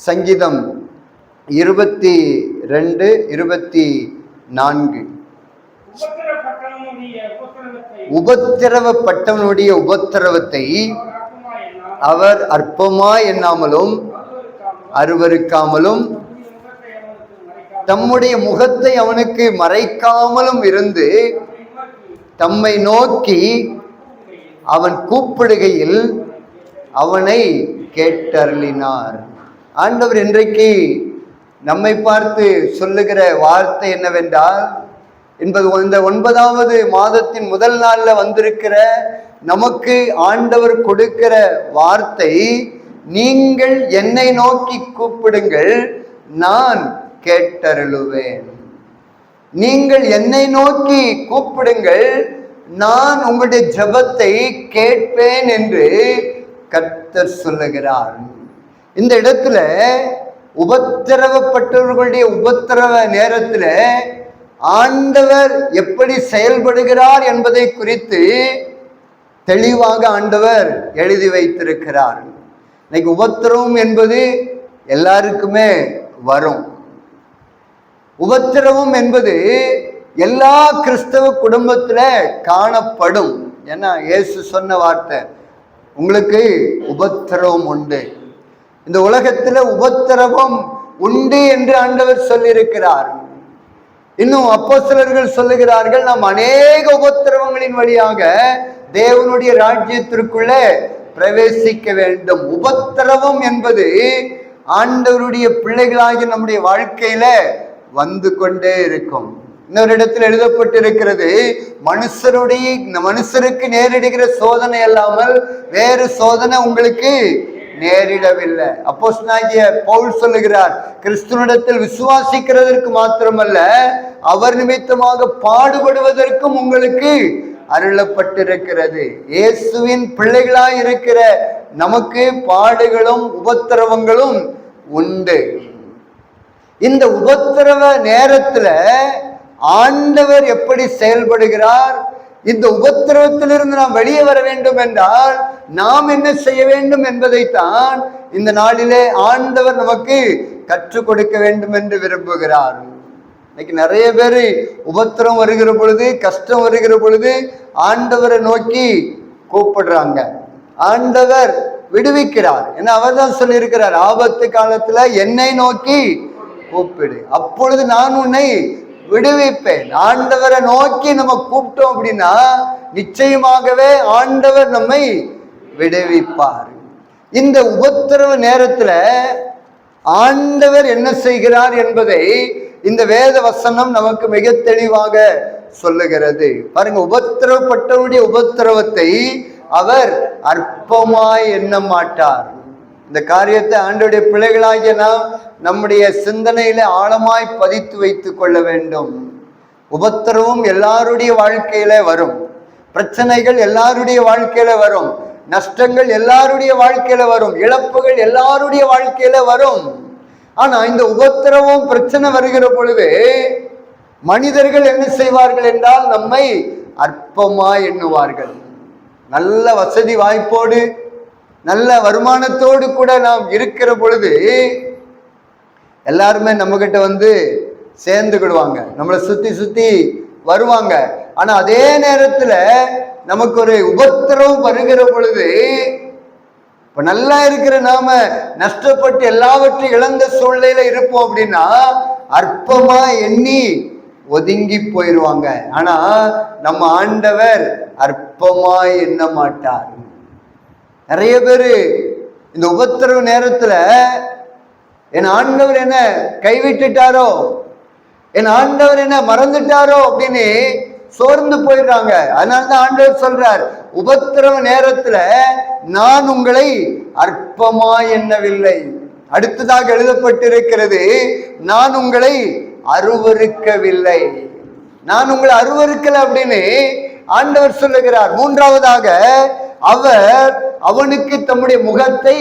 சங்கீதம் 22, 24. உபத்திரவப்பட்டவனுடைய உபத்திரவத்தை அவர் அற்பமாய் எண்ணாமலும் அருவருக்காமலும் தம்முடைய முகத்தை அவனுக்கு மறைக்காமலும் இருந்து தம்மை நோக்கி அவன் கூப்பிடுகையில் அவனை கேட்டருளினார். ஆண்டவர் இன்றைக்கு நம்மை பார்த்து சொல்லுகிற வார்த்தை என்னவென்றால், இந்த 9வது மாதத்தின் முதல் நாள்ல வந்திருக்கிற நமக்கு ஆண்டவர் கொடுக்கிற வார்த்தை, நீங்கள் என்னை நோக்கி கூப்பிடுங்கள், நான் கேட்டருளுவேன். நீங்கள் என்னை நோக்கி கூப்பிடுங்கள், நான் உங்களுடைய ஜெபத்தை கேட்பேன் என்று கர்த்தர் சொல்லுகிறார். இந்த இடத்துல உபத்திரவப்பட்டவர்களுடைய உபத்திரவ நேரத்துல ஆண்டவர் எப்படி செயல்படுகிறார் என்பதை குறித்து தெளிவாக ஆண்டவர் எழுதி வைத்திருக்கிறார். இன்னைக்கு உபத்திரவம் என்பது எல்லாருக்குமே வரும். உபத்திரவம் என்பது எல்லா கிறிஸ்தவ குடும்பத்துல காணப்படும். ஏன்னா இயேசு சொன்ன வார்த்தை, உங்களுக்கு உபத்திரவம் உண்டு. இந்த உலகத்துல உபத்திரவம் உண்டு என்று ஆண்டவர் சொல்லியிருக்கிறார். இன்னும் அப்போஸ்தலர்கள் சொல்லுகிறார்கள், நாம் அநேக உபத்திரவங்களின் வழியாக தேவனுடைய ராஜ்யத்திற்குள்ள பிரவேசிக்க வேண்டும். உபத்திரவம் என்பது ஆண்டவருடைய பிள்ளைகளாகி நம்முடைய வாழ்க்கையில வந்து கொண்டே இருக்கும். இன்னொரு இடத்தில் எழுதப்பட்டிருக்கிறது, மனுஷருக்கு நேரிடுகிற சோதனை அல்லாமல் வேறு சோதனை உங்களுக்கு நேரிடவில்லை. அப்போஸ்தலனாகிய பவுல் சொல்லுகிறார், கிறிஸ்துவனிடத்தில் விசுவாசிக்கிறதற்கு மாத்திரமல்ல, அவர் நிமித்தமாக பாடுபடுவதற்கும் உங்களுக்கு அருளப்பட்டிருக்கிறது. இயேசுவின் பிள்ளைகளாய் இருக்கிற நமக்கு பாடுகளும் உபத்திரவங்களும் உண்டு. இந்த உபத்திரவ நேரத்துல ஆண்டவர் எப்படி செயல்படுகிறார், இந்த உபத்திரவத்திலிருந்து நாம் வெளியே வர வேண்டும் என்றால் நாம் என்ன செய்ய வேண்டும் என்பதைத்தான் இந்த நாளிலே ஆண்டவர் நமக்கு கற்றுக் கொடுக்க வேண்டும் என்று விரும்புகிறார். இன்னைக்கு நிறைய பேர் உபத்திரம் வருகிற பொழுது, கஷ்டம் வருகிற பொழுது ஆண்டவரை நோக்கி கூப்பிடுறாங்க. ஆண்டவர் விடுவிக்கிறார். ஏன்னா அவர் தான் சொல்லியிருக்கிறார், ஆபத்து காலத்துல என்னை நோக்கி கூப்பிடு, அப்பொழுது நான் உன்னை விடுவிப்பேன். ஆண்டவரை நோக்கி நம்ம கூப்பிட்டோம் அப்படின்னா நிச்சயமாகவே ஆண்டவர் நம்மை விடுவிப்பார். இந்த உபத்திரவ நேரத்துல ஆண்டவர் என்ன செய்கிறார் என்பதை இந்த வேத வசனம் நமக்கு மிக தெளிவாக சொல்லுகிறது. பாருங்க, உபத்திரவப்பட்டவருடைய உபத்திரவத்தை அவர் அற்பமாய் எண்ண மாட்டார். இந்த காரியத்தை ஆண்டவருடைய பிள்ளைகளாகிய நாம் நம்முடைய சிந்தனையில ஆழமாய் பதித்து வைத்துக் கொள்ள வேண்டும். உபத்திரவம் எல்லாருடைய வாழ்க்கையில வரும், பிரச்சனைகள் எல்லாருடைய வாழ்க்கையில வரும், நஷ்டங்கள் எல்லாருடைய வாழ்க்கையில வரும், இழப்புகள் எல்லாருடைய வாழ்க்கையில வரும். ஆனா இந்த உபத்திரவம் பிரச்சனை வருகிற பொழுது மனிதர்கள் என்ன செய்வார்கள் என்றால் நம்மை அற்பமாய் எண்ணுவார்கள். நல்ல வசதி வாய்ப்போடு நல்ல வருமானத்தோடு கூட நாம் இருக்கிற பொழுது எல்லாருமே நம்ம கிட்ட வந்து சேர்ந்துக்கிடுவாங்க, நம்மளை சுத்தி சுத்தி வருவாங்க. ஆனா அதே நேரத்துல நமக்கு ஒரு உபத்திரவம் வருகிற பொழுது, இப்ப நல்லா இருக்கிற நாம நஷ்டப்பட்டு எல்லாவற்றையும் இழந்த சூழ்நிலையில இருப்போம் அப்படின்னா அற்பமா எண்ணி ஒதுங்கி போயிடுவாங்க. ஆனா நம்ம ஆண்டவர் அற்பமாய் எண்ண மாட்டார். நிறைய பேரு இந்த உபத்திரவு நேரத்துல என் ஆண்டவர் என்ன கைவிட்டுட்டாரோ, என் ஆண்டவர் என்ன மறந்துட்டாரோ அப்படின்னு சோர்ந்து போயிடுறாங்க. அதனாலதான் ஆண்டவர் சொல்றார், உபத்திரவ நேரத்துல நான் உங்களை அற்பமாய் எண்ணவில்லை. அடுத்ததாக எழுதப்பட்டிருக்கிறது, நான் உங்களை அருவருக்கவில்லை. நான் உங்களை அருவருக்கல அப்படின்னு ஆண்டவர் சொல்லுகிறார். மூன்றாவதாக அவர் அவனுக்கு தம்முடைய முகத்தை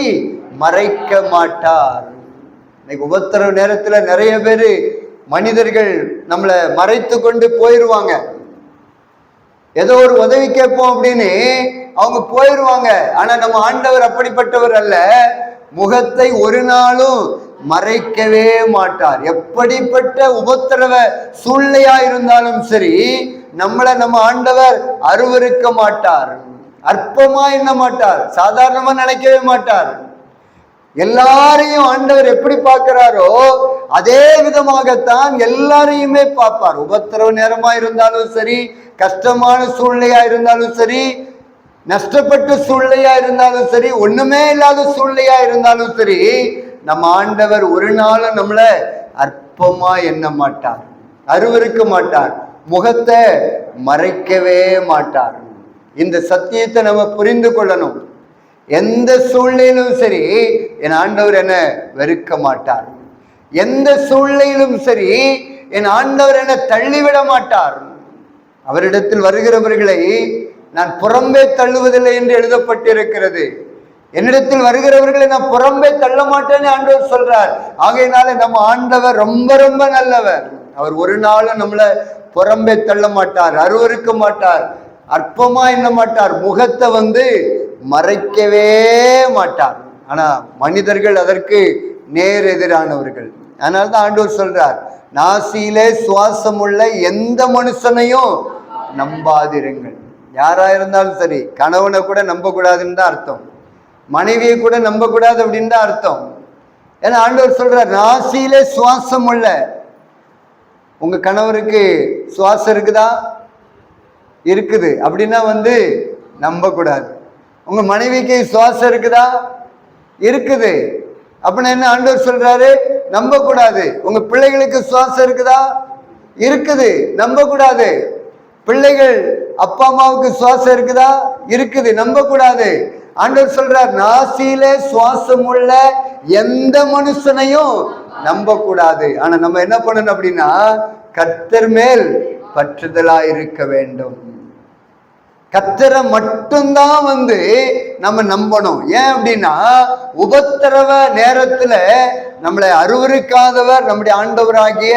மறைக்க மாட்டார். இன்னைக்கு உபத்திரவ நேரத்துல நிறைய பேரு மனிதர்கள் நம்மளை மறைத்து கொண்டு போயிடுவாங்க. ஏதோ ஒரு உதவி கேட்போம் அப்படின்னு அவங்க போயிடுவாங்க. ஆனா நம்ம ஆண்டவர் அப்படிப்பட்டவர் அல்ல. முகத்தை ஒரு நாளும் மறைக்கவே மாட்டார். எப்படிப்பட்ட உபத்திரவ சூழ்நிலையா இருந்தாலும் சரி, நம்மளை நம்ம ஆண்டவர் அருவருக்க மாட்டார், அற்பமா எண்ண மாட்டார், சாதாரணமா நினைக்கவே மாட்டார். எல்லாரையும் ஆண்டவர் எப்படி பார்க்கிறாரோ அதே விதமாகத்தான் எல்லாரையுமே பார்ப்பார். உபத்திரவ நேரமா இருந்தாலும் சரி, கஷ்டமான சூழ்நிலையா இருந்தாலும் சரி, நஷ்டப்பட்ட சூழ்நிலையா இருந்தாலும் சரி, ஒண்ணுமே இல்லாத சூழ்நிலையா இருந்தாலும் சரி, நம்ம ஆண்டவர் ஒரு நாளும் நம்மள அற்பமா எண்ண மாட்டார், அருவருக்க மாட்டார், முகத்தை மறைக்கவே மாட்டார். இந்த சத்தியத்தை நம்ம புரிந்து கொள்ளணும். எந்த சூழ்நிலையிலும் சரி, என் ஆண்டவர் என்ன வெறுக்க மாட்டார். எந்த சூழ்நிலையிலும் சரி, என் ஆண்டவர் என்ன தள்ளிவிட மாட்டார். அவரிடத்தில் வருகிறவர்களை நான் புறம்பே தள்ளுவதில்லை என்று எழுதப்பட்டிருக்கிறது. என்னிடத்தில் வருகிறவர்களை நான் புறம்பே தள்ள மாட்டேன்னு ஆண்டவர் சொல்றார். ஆகையினால நம்ம ஆண்டவர் ரொம்ப ரொம்ப நல்லவர். அவர் ஒரு நாளும் நம்மளை புறம்பே தள்ள மாட்டார், அருவருக்க மாட்டார், அற்பமா எண்ண மாட்டார், முகத்தை மறைக்கவே மாட்டார். ஆனா மனிதர்கள் அதற்கு நேர் எதிரானவர்கள். அதனால்தான் ஆண்டவர் சொல்றார், நாசியிலே சுவாசம் உள்ள எந்த மனுஷனையும் நம்பாதிருங்கள். யாரா இருந்தாலும் சரி, கணவனை கூட நம்ப கூடாதுன்னு தான் அர்த்தம், மனைவியை கூட நம்ப கூடாது அப்படின்னு தான் அர்த்தம். ஏன்னா ஆண்டவர் சொல்றார், நாசியிலே சுவாசம் உள்ள. உங்க கணவருக்கு சுவாசம் இருக்குதா? இருக்குது. அப்படின்னா நம்ப கூடாது. உங்க மனைவிக்கு சுவாசம் இருக்குதா? இருக்குது. அப்படின்னா என்ன ஆண்டவர் சொல்றாரு? நம்ப கூடாது. உங்க பிள்ளைகளுக்கு சுவாசம் இருக்குதா? இருக்குது. நம்ப கூடாது. பிள்ளைகள் அப்பா அம்மாவுக்கு சுவாசம் இருக்குதா? இருக்குது. நம்ப கூடாது. ஆண்டவர் சொல்றார், நாசியிலே சுவாசம் உள்ள எந்த மனுஷனையும் நம்ப கூடாது. ஆனா நம்ம என்ன பண்ணணும் அப்படின்னா, கர்த்தர் மேல் பற்றுதலா இருக்க வேண்டும். கர்த்தரை மட்டும்தான் நம்ம நம்பணும். ஏன் அப்படின்னா, உபத்திரவ நேரத்துல நம்மளை அருவருக்காதவர் நம்முடைய ஆண்டவராகிய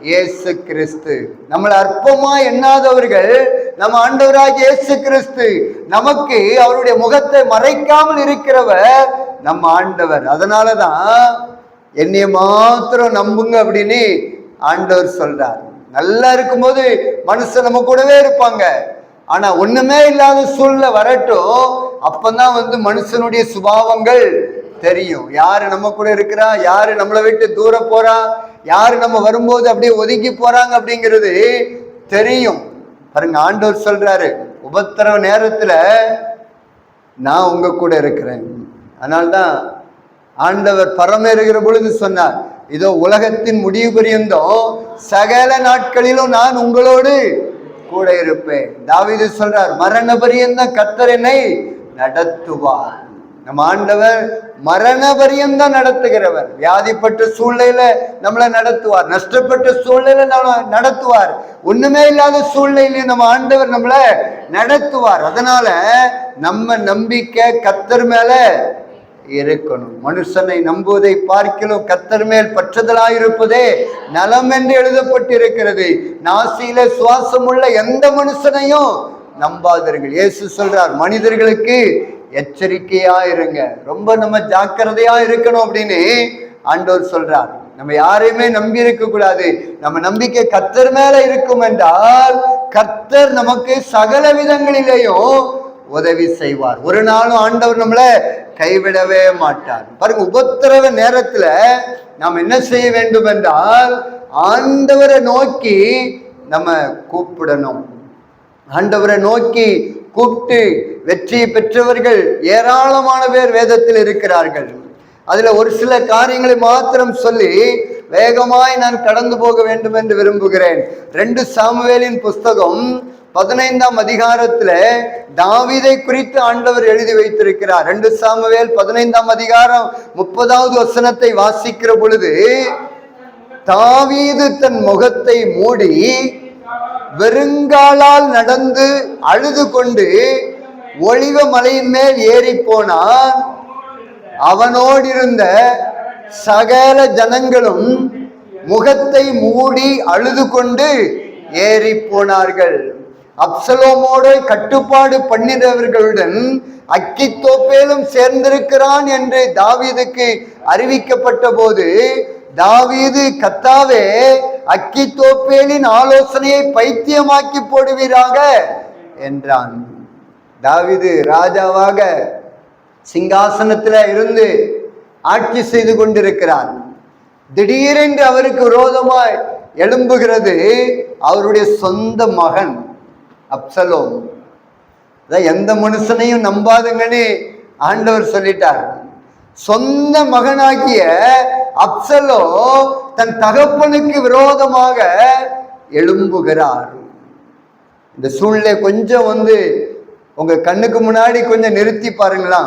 இயேசு கிறிஸ்து. நம்மளை அற்பமா எண்ணாதவர்கள் நம்ம ஆண்டவராகிய இயேசு கிறிஸ்து. நமக்கு அவருடைய முகத்தை மறைக்காமல் இருக்கிறவர் நம்ம ஆண்டவர். அதனாலதான் என்னைய மாத்திரம் நம்புங்க அப்படின்னு ஆண்டவர் சொல்றார். நல்லா இருக்கும்போது மனுஷன் நம்ம கூடவே இருப்பாங்க. ஆனா ஒண்ணுமே இல்லாத சூழ்நிலை வரட்டும், அப்பதான் மனுஷனுடைய சுபாவங்கள் தெரியும். யாரு நம்ம கூட இருக்கிறா, யாரு நம்மளை விட்டு தூர போறா, யாரு நம்ம வரும்போது அப்படியே ஒதுங்கி போறாங்க அப்படிங்கிறது தெரியும். பாருங்க, ஆண்டவர் சொல்றாரு, உபத்திரவ நேரத்துல நான் உங்க கூட இருக்கிறேன். அதனால்தான் ஆண்டவர் பரமேறுகிற பொழுது சொன்னார், இதோ உலகத்தின் முடிவு பரியந்தம் சகல நாட்களிலும் நான் உங்களோடு கூட இருப்பேன். தாவீது சொல்றார், மரண பரியந்தம் கர்த்தர் என்னை நடத்துவார். நம்ம ஆண்டவர் மரண பரியந்தம் நடத்துகிறவர். வியாதிப்பட்ட சூழ்நிலையில நம்மளை நடத்துவார், நஷ்டப்பட்ட சூழ்நிலையில நம்மளை நடத்துவார், ஒண்ணுமே இல்லாத சூழ்நிலையில நம்ம ஆண்டவர் நம்மளை நடத்துவார். அதனால நம்ம நம்பிக்கை கர்த்தர் மேல இருக்கணும். மனுஷனை நம்புவதை பார்க்கிலும் கர்த்தர் மேல் பற்றுதலாயிருப்பதே நலம் என்று எழுதப்பட்டிருக்கிறது. நாசியில சுவாசம் உள்ள எந்த மனுஷனையும் நம்பாதீர்கள். இயேசு சொல்றார், மனிதர்களுக்கு எச்சரிக்கையா இருங்க, ரொம்ப நம்ம ஜாக்கிரதையா இருக்கணும் அப்படின்னு ஆண்டவர் சொல்றார். நம்ம யாரையுமே நம்பி இருக்க கூடாது. நம்ம நம்பிக்கை கர்த்தர் மேல இருக்கும் என்றால் கர்த்தர் நமக்கு சகல விதங்களிலேயும் உதவி செய்வார். ஒரு நாளும் ஆண்டவர் நம்மளை கைவிடவே மாட்டார். பாருங்க, உபத்திரவ நேரத்துல நாம் என்ன செய்ய வேண்டும் என்றால், ஆண்டவரை நோக்கி நம்ம கூப்பிடணும். ஆண்டவரை நோக்கி கூப்பிட்டு வெற்றி பெற்றவர்கள் ஏராளமான பேர் வேதத்தில் இருக்கிறார்கள். அதுல ஒரு சில காரியங்களை மாத்திரம் சொல்லி வேகமாய் நான் கடந்து போக வேண்டும் என்று விரும்புகிறேன். 2 சாமுவேலின் புஸ்தகம் 15ஆம் அதிகாரத்துல தாவீதை குறித்து ஆண்டவர் எழுதி வைத்திருக்கிறார். 2 சாமுவேல் 15ஆம் அதிகாரம் 30வது வசனத்தை வாசிக்கிற பொழுது, தாவீது தன் முகத்தை மூடி வெறுங்காலால் நடந்து அழுது கொண்டு ஒலிவ மலையின் மேல் ஏறி போனான். அவனோடிருந்த சகல ஜனங்களும் முகத்தை மூடி அழுது கொண்டு ஏறி போனார்கள். அப்சலோமோடு கட்டுப்பாடு பண்ணினவர்களுடன் அக்கித்தோப்பேலும் சேர்ந்திருக்கிறான் என்று தாவீதுக்கு அறிவிக்கப்பட்ட போது தாவீது, கர்த்தாவே, அக்கித்தோப்பேலின் ஆலோசனையை பைத்தியமாக்கி போடுவீராக என்றான். தாவீது ராஜாவாக சிங்காசனத்துல இருந்து ஆட்சி செய்து கொண்டிருக்கிறார். திடீரென்று அவருக்கு விரோதமாய் எழும்புகிறது அவருடைய சொந்த மகன் அப்சலோம். எந்த மனுஷனையும் நம்பாதுங்கன்னு ஆண்டவர் சொல்லிட்டார். சொந்த மகனாகிய அப்சலோ தன் தகப்பனுக்கு விரோதமாக எழும்புகிறார். இந்த சூழ்நிலை கொஞ்சம் உங்க கண்ணுக்கு முன்னாடி கொஞ்சம் நிறுத்தி பாருங்களா.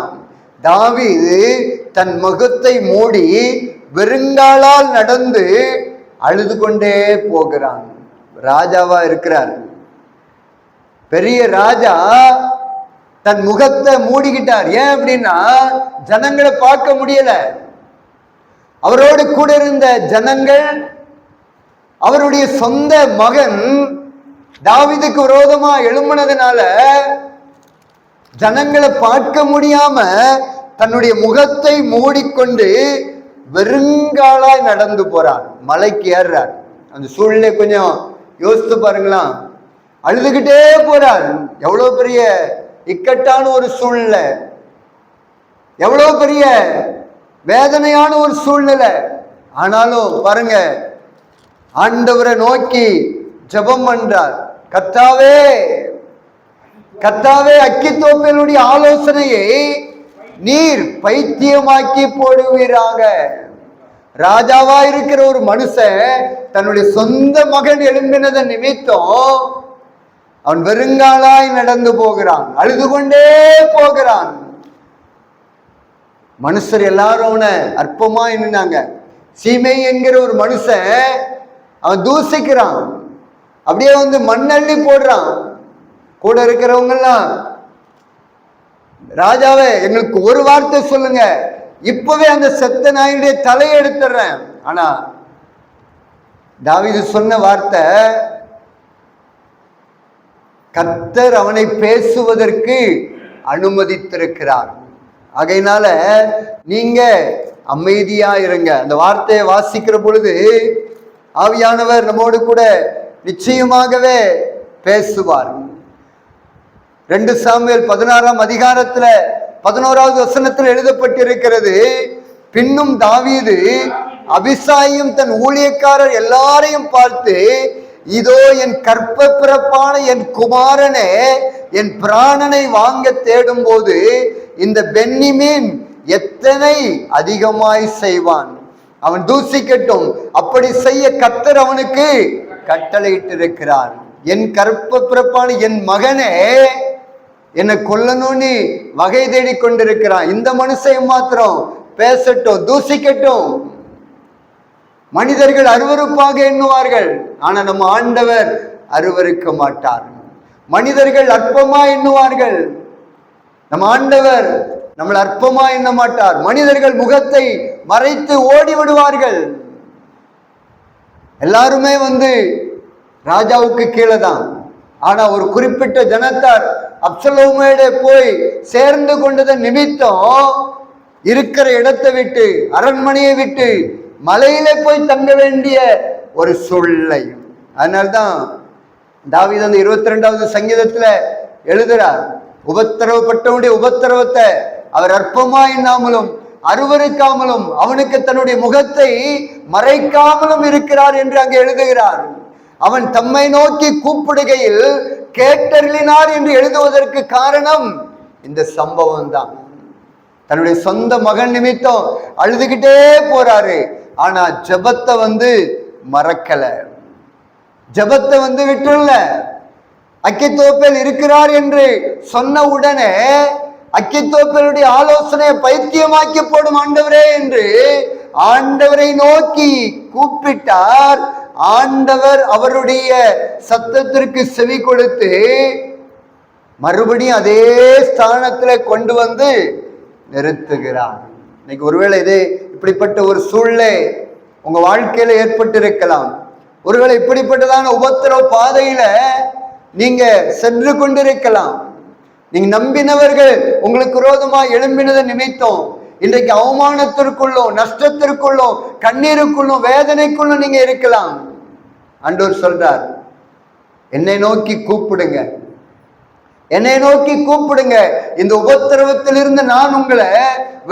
தாவீது தன் முகத்தை மூடி வெறுங்காலால் நடந்து அழுது கொண்டே போகிறான். ராஜாவா இருக்கிறார். பெரிய ராஜா தன் முகத்தை மூடிக்கிட்டார். ஏன் அப்படின்னா ஜனங்களை பார்க்க முடியல. அவரோடு கூட இருந்த ஜனங்கள், அவருடைய சொந்த மகன் தாவீதுக்கு விரோதமா எழும்பினதுனால ஜனங்களை பார்க்க முடியாம தன்னுடைய முகத்தை மூடிக்கொண்டு வெறுங்காலாய் நடந்து போறார். மலைக்கு ஏறுறார். அந்த சூழ்நிலை கொஞ்சம் யோசித்து பாருங்களா. அழுதுகிட்டே போறார். எவ்வளவு பெரிய இக்கட்டான ஒரு சூழ்நிலை, எவ்வளவு பெரிய வேதனையான ஒரு சூழ்நிலை. ஆனாலும் பாருங்க, ஆண்டவரை நோக்கி ஜெபம் பண்றார். கர்த்தாவே, கர்த்தாவே, அக்கித்தோப்பேலுடைய ஆலோசனையை நீர் பைத்தியமாக்கி போடுவீராக. ராஜாவா இருக்கிற ஒரு மனுஷன் தன்னுடைய சொந்த மகன் எழும்பினத நிமித்தம் அவன் வெறுங்காலாய் நடந்து போகிறான், அழுது கொண்டே போகிறான். மனுஷர் எல்லாரும் அவனை அற்பமா எண்ணினாங்க. சீமை என்கிற ஒரு மனுஷன் அவன் தூசிக்கிறான், அப்படியே மண்ணள்ளி போடுறான். கூட இருக்கிறவங்க எல்லாம், ராஜாவே எங்களுக்கு ஒரு வார்த்தை சொல்லுங்க, இப்பவே அந்த செத்த நாயுடைய தலையை எடுத்துடுறேன். ஆனா தாவீது சொன்ன வார்த்தை, கர்த்தர் அவனை பேசுவதற்கு அனுமதித்திருக்கிறார். ஆகையினால நீங்க அமைதியா இருங்க. அந்த வார்த்தையை வாசிக்கிற பொழுது ஆவியானவர் நம்மோடு கூட நிச்சயமாகவே பேசுவார். 2 சாமுவேல் 16ஆம் அதிகாரத்துல 11வது வசனத்தில் எழுதப்பட்டிருக்கிறது, பின்னும் தாவீது அபிசாயும் தன் ஊழியக்காரர் எல்லாரையும் பார்த்து, இதோ என் கற்ப பிறப்பான என் குமாரனே என் பிராணனை வாங்க தேடும் போது இந்த பென்னிமீன் எத்தனை அதிகமாய் செய்வான், அவன் தூசிக்கட்டும், அப்படி செய்ய கர்த்தர் அவனுக்கு கட்டளையிட்டிருக்கிறார். என் கற்ப பிறப்பான என் மகனே என்னை கொல்லணும்னு வகை தேடி கொண்டிருக்கிறான். இந்த மனுஷன் மாத்திரம் பேசட்டும், தூசிக்கட்டும். மனிதர்கள் அருவருப்பாக எண்ணுவார்கள், ஆனா நம்ம ஆண்டவர் அருவருக்க மாட்டார். மனிதர்கள் அற்பமா எண்ணுவார்கள், நம்ம ஆண்டவர் நம்மளை அற்பமா எண்ண மாட்டார். மனிதர்கள் முகத்தை மறைத்து ஓடி விடுவார்கள். எல்லாருமே ராஜாவுக்கு கீழே தான். ஆனா ஒரு குறிப்பிட்ட ஜனத்தார் அப்சலோமோட போய் சேர்ந்து கொண்டதன் நிமித்தம் இருக்கிற இடத்தை விட்டு, அரண்மனையை விட்டு மலையில போய் தங்க வேண்டிய ஒரு சூழ்நிலை. அதனால்தான் தாவீது 22வது சங்கீதத்துல எழுதுறார், உபத்திரவப்பட்டவனுடைய உபத்திரவத்தை அவர் அற்பமா எண்ணாமலும் அருவருக்காமலும் அவனுக்கு தன்னுடைய முகத்தை மறைக்காமலும் இருக்கிறார் என்று அங்கே எழுதுகிறார். அவன் தம்மை நோக்கி கூப்பிடுகையில் கேட்டருளினார் என்று எழுதுவதற்கு காரணம் இந்த சம்பவம் தான். தன்னுடைய சொந்த மகன் நிமித்தம் அழுதுகிட்டே போறாரு. ஆனா ஜெபத்தை மறக்கல, ஜெபத்தை விட்டுல. அக்கித்தோப்பேல் இருக்கிறார் என்று சொன்ன உடனே அக்கித்தோப்பேலுடைய ஆலோசனையை பைத்தியமாக்கி போடும் ஆண்டவரே என்று ஆண்டவரை நோக்கி கூப்பிட்டார். ஆண்டவர் அவருடைய சத்தத்திற்கு செவி கொடுத்து மறுபடியும் அதே ஸ்தானத்துல கொண்டு நிறுத்துகிறார். இன்னைக்கு ஒருவேளை இப்படிப்பட்ட ஒரு சூழ்நிலை உங்க வாழ்க்கையில ஏற்பட்டு இருக்கலாம். ஒருவேளை இப்படிப்பட்டதான உபத்திரவ பாதையில நீங்க சென்று கொண்டிருக்கலாம். நீங்க நம்பினவர்கள் உங்களுக்கு விரோதமா எழும்பினதை நிமித்தம் இன்றைக்கு அவமானத்திற்குள்ளும் நஷ்டத்திற்குள்ளும் கண்ணீருக்குள்ளும் வேதனைக்குள்ளும் நீங்க இருக்கலாம். ஆண்டவர் சொல்றார், என்னை நோக்கி கூப்பிடுங்க, என்னை நோக்கி கூப்பிடுங்க, இந்த உபத்திரவத்திலிருந்து நான் உங்களை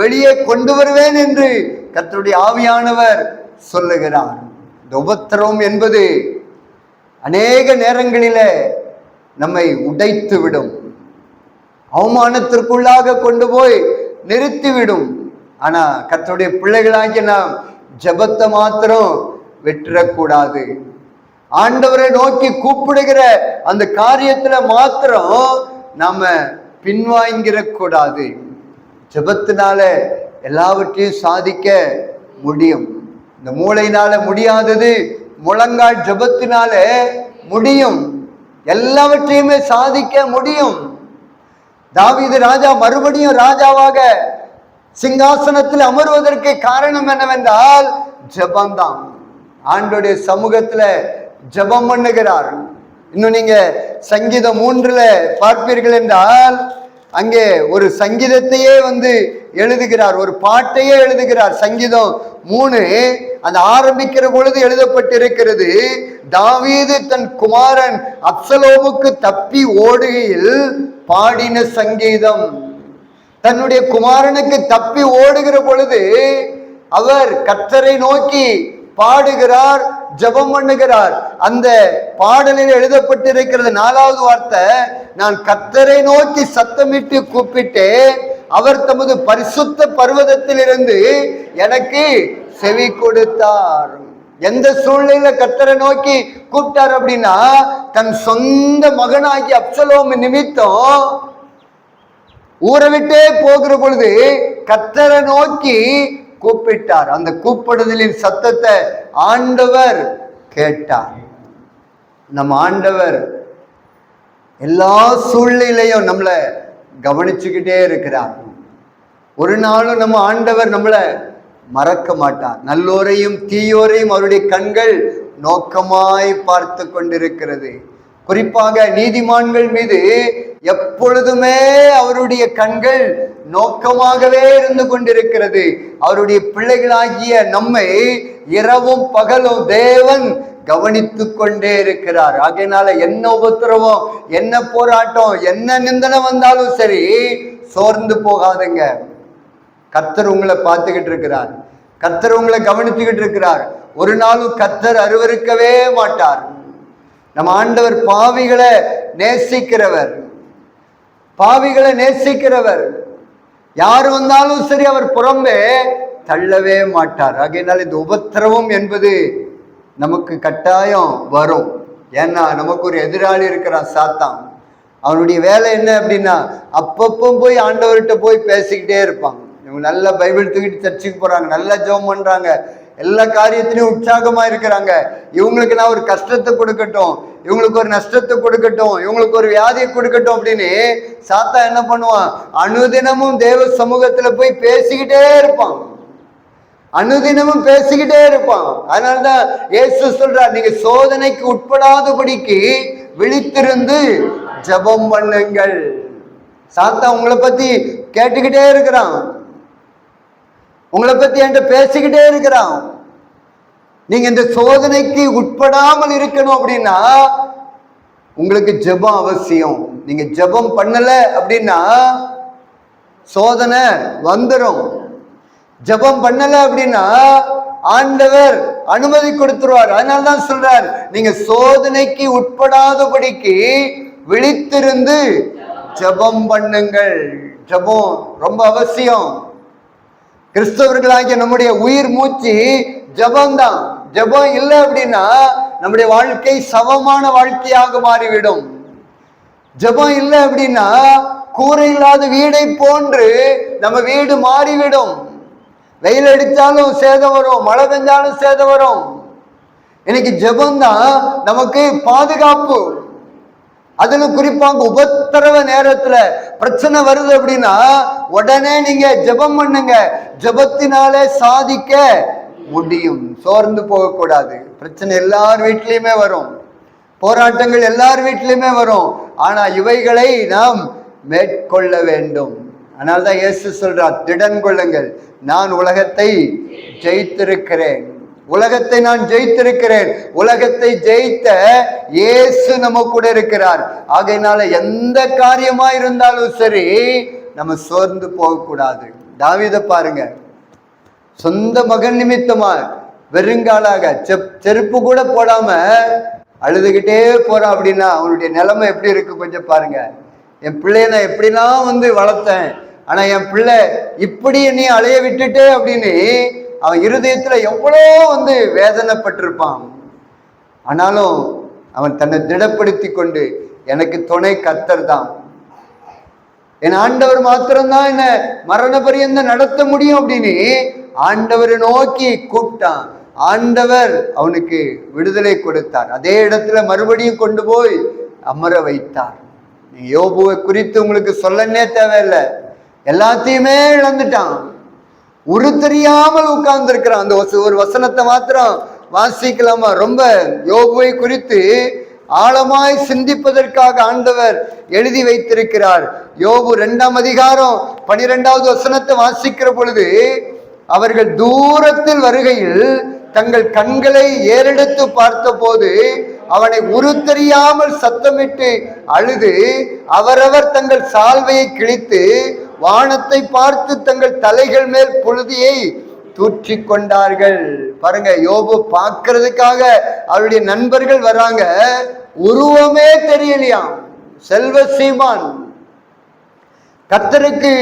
வெளியே கொண்டு வருவேன் என்று கர்த்தருடைய ஆவியானவர் சொல்லுகிறார். இந்த உபத்திரவம் என்பது அநேக நேரங்களில நம்மை உடைத்து விடும், அவமானத்திற்குள்ளாக கொண்டு போய் நிறுத்திவிடும். ஆனா கர்த்தருடைய பிள்ளைகளாகி நாம் ஜெபத்தை மாத்திரம் வெற்றக்கூடாது. ஆண்டவரை நோக்கி கூப்பிடுகிற அந்த காரியத்துல மாத்திரம் நாம பின்வாங்கிற கூடாது. ஜெபத்தினால எல்லாவற்றையும் சாதிக்க முடியும். இந்த மூளையினால முடியாதது முழங்கால் ஜெபத்தினால முடியும். எல்லாவற்றையுமே சாதிக்க முடியும். தாவீது ராஜா மறுபடியும் ராஜாவாக சிங்காசனத்தில் அமர்வதற்கு காரணம் என்னவென்றால் ஜெபம்தான். ஆண்டோடைய சமூகத்துல ஜெபம் பண்ணுகிறார். இன்னும் நீங்க சங்கீதம் 3 பார்ப்பீர்கள் என்றால் அங்கே ஒரு சங்கீதத்தையே எழுதுகிறார், ஒரு பாட்டையே எழுதுகிறார். சங்கீதம் 3 அந்த ஆரம்பிக்கிற பொழுது எழுதப்பட்டிருக்கிறது, தாவீது தன் குமாரன் அப்சலோமுக்கு தப்பி ஓடுகையில் பாடின சங்கீதம். தன்னுடைய குமாரனுக்கு தப்பி ஓடுகிற பொழுது அவர் கர்த்தரை நோக்கி பாடுகிறார், ஜெபம் பண்ணுகிறார். அந்த பாடலில் எழுதப்பட்டிருக்கிறது 4வது வார்த்தை, நான் கர்த்தரை நோக்கி சத்தமிட்டு கூப்பிட்டேன், அவர் தமது பரிசுத்த பர்வதத்தில் இருந்து எனக்கு செவி கொடுத்தார். எந்த சூழ்நிலையில கர்த்தரை நோக்கி கூப்பிட்டார் அப்படின்னா, தன் சொந்த மகனாகி அப்சலோம் நிமித்தம் ஊரை விட்டே போகிற பொழுது கர்த்தரை நோக்கி கூப்பிட்டார். அந்த கூப்பிடுதலின் சத்தத்தை ஆண்டவர் கேட்டார். நம்ம ஆண்டவர் எல்லா சூழ்நிலையும் நம்மளை கவனிச்சுக்கிட்டே இருக்கிறார். ஒரு நாளும் நம்ம ஆண்டவர் நம்மளை மறக்க மாட்டார். நல்லோரையும் தீயோரையும் அவருடைய கண்கள் நோக்கமாய் பார்த்து கொண்டிருக்கிறது. குறிப்பாக நீதிமான்கள் மீது எப்பொழுதுமே அவருடைய கண்கள் நோக்கமாகவே இருந்து கொண்டிருக்கிறது. அவருடைய பிள்ளைகளாகிய நம்மை இரவும் பகலும் தேவன் கவனித்து கொண்டே இருக்கிறார். ஆகையினால என்ன உபத்திரவம், என்ன போராட்டம், என்ன நிந்தனை வந்தாலும் சரி சோர்ந்து போகாதுங்க. கர்த்தர் உங்களை பார்த்துக்கிட்டு இருக்கிறார், கர்த்தர் உங்களை கவனிச்சுக்கிட்டு இருக்கிறார். ஒரு நாளும் கர்த்தர் அருவருக்கவே மாட்டார். நம்ம ஆண்டவர் பாவிகளை நேசிக்கிறவர், பாவிகளை நேசிக்கிறவர். யாரு வந்தாலும் சரி அவர் புறம்பே தள்ளவே மாட்டார். ஆகையினால் இந்த உபத்திரவம் என்பது நமக்கு கட்டாயம் வரும். ஏன்னா நமக்கு ஒரு எதிராளி இருக்கிறான், சாத்தான். அவனுடைய வேலை என்ன அப்படின்னா, அப்பப்போ போய் ஆண்டவர்கிட்ட போய் பேசிக்கிட்டே இருப்பாங்க. இவங்க நல்ல பைபிள் தூக்கிட்டு சர்ச்சுக்கு போறாங்க, நல்லா ஜெபம் பண்றாங்க, எல்லா காரியத்திலையும் உற்சாகமா இருக்கிறாங்க. இவங்களுக்கு நான் ஒரு கஷ்டத்தை கொடுக்கட்டும், இவங்களுக்கு ஒரு நஷ்டத்தை கொடுக்கட்டும், இவங்களுக்கு ஒரு வியாதியை கொடுக்கட்டும் அப்படின்னு சாத்தா என்ன பண்ணுவான், அனுதினமும் தேவ சமூகத்துல போய் பேசிக்கிட்டே இருப்பான், அனுதினமும் பேசிக்கிட்டே இருப்பான். அதனாலதான் இயேசு சொல்றார், நீங்க சோதனைக்கு உட்படாதபடிக்கு விழித்திருந்து ஜெபம் பண்ணுங்கள். சாத்தா உங்களை பத்தி கேட்டுக்கிட்டே இருக்கிறான், உங்களை பத்தி என்கிட்ட பேசிக்கிட்டே இருக்கிறான். நீங்க இந்த சோதனைக்கு உட்படாமல் இருக்கணும் அப்படின்னா உங்களுக்கு ஜெபம் அவசியம். நீங்க ஜெபம் பண்ணல அப்படின்னா சோதனை வந்துடும். ஜெபம் பண்ணல அப்படின்னா ஆண்டவர் அனுமதி கொடுத்துருவார். அதனாலதான் சொல்றார், நீங்க சோதனைக்கு உட்படாதபடிக்கு விழித்திருந்து ஜெபம் பண்ணுங்கள். ஜெபம் ரொம்ப அவசியம். கிறிஸ்தவர்களாகிய நம்முடைய உயிர் மூச்சு ஜெபம் தான். ஜெபம் இல்லை அப்படின்னா நம்முடைய வாழ்க்கை சவமான வாழ்க்கையாக மாறிவிடும். ஜெபம் இல்லை அப்படின்னா கூரை இல்லாத வீடை போன்று நம்ம வீடு மாறிவிடும். வெயில் அடித்தாலும் சேதம் வரும், மழை பெஞ்சாலும் சேதம் வரும். இன்னைக்கு ஜெபம் தான் நமக்கு பாதுகாப்பு. அதுல குறிப்பாக உபத்திரவ நேரத்துல பிரச்சனை வருது அப்படின்னா உடனே நீங்க ஜெபம் பண்ணுங்க. ஜெபத்தினாலே சாதிக்க முடியும். சோர்ந்து போகக்கூடாது. பிரச்சனை எல்லார் வீட்லயுமே வரும், போராட்டங்கள் எல்லார் வீட்டிலுமே வரும். ஆனா இவைகளை நாம் மேற்கொள்ள வேண்டும். அதனால்தான் இயேசு சொல்றார், திடன் கொள்ளுங்கள், நான் உலகத்தை ஜெயித்திருக்கிறேன். உலகத்தை நான் ஜெயித்திருக்கிறேன். உலகத்தை ஜெயித்த இயேசு நம்ம கூட இருக்கிறார். ஆகையினால எந்த காரியமா இருந்தாலும் சரி, நம்ம சோர்ந்து போகக்கூடாது. தாவீதை பாருங்க, சொந்த மகன் நிமித்தமா வெறுங்காலாக செருப்பு கூட போடாம அழுதுகிட்டே போறான். அப்படின்னா அவனுடைய நிலைமை எப்படி இருக்கு கொஞ்சம் பாருங்க. என் பிள்ளைய நான் எப்படிலாம் வளர்த்தேன், ஆனா என் பிள்ளை இப்படி என்னை அலைய விட்டுட்டே அப்படின்னு அவன் இருதயத்துல எவ்வளோ வேதனைப்பட்டிருப்பான். ஆனாலும் அவன் தன்னை திடப்படுத்தி கொண்டு, எனக்கு துணை கர்த்தர் தான், என் ஆண்டவர் மாத்திரம்தான் என்ன மரண பரியந்தம் நடத்த முடியும் அப்படின்னு ஆண்டவரை நோக்கி கூப்பிட்டான். ஆண்டவர் அவனுக்கு விடுதலை கொடுத்தார். அதே இடத்துல மறுபடியும் கொண்டு போய் அமர வைத்தார். யோபுவை குறித்து உங்களுக்கு சொல்லனே தேவையில்லை, எல்லாத்தையுமே இழந்துட்டான். உரு தெரியாமல் உட்கார்ந்து இருக்கிறான். அந்த ஒரு வசனத்தை மாத்திரம் வாசிக்கலாமா? ரொம்ப யோபுவை குறித்து ஆழமாய் சிந்திப்பதற்காக ஆண்டவர் எழுதி வைத்திருக்கிறார். யோபு 2ஆம் அதிகாரம் 12வது வசனத்தை வாசிக்கிற பொழுது, அவர்கள் தூரத்தில் வருகையில் தங்கள் கண்களை ஏறெடுத்து பார்த்த போது அவனை உரு தெரியாமல் சத்தமிட்டு அழுது அவரவர் தங்கள் சால்வையை கிழித்து வானத்தை பார்த்து தங்கள் தலைகள் மேல் புழுதியை தூற்றி கொண்டார்கள். பாருங்க, யோபு பார்க்கிறதுக்காக அவருடைய நண்பர்கள் வராங்க, உருவமே தெரியலையாம். செல்வ சீமான், கர்த்தருக்கு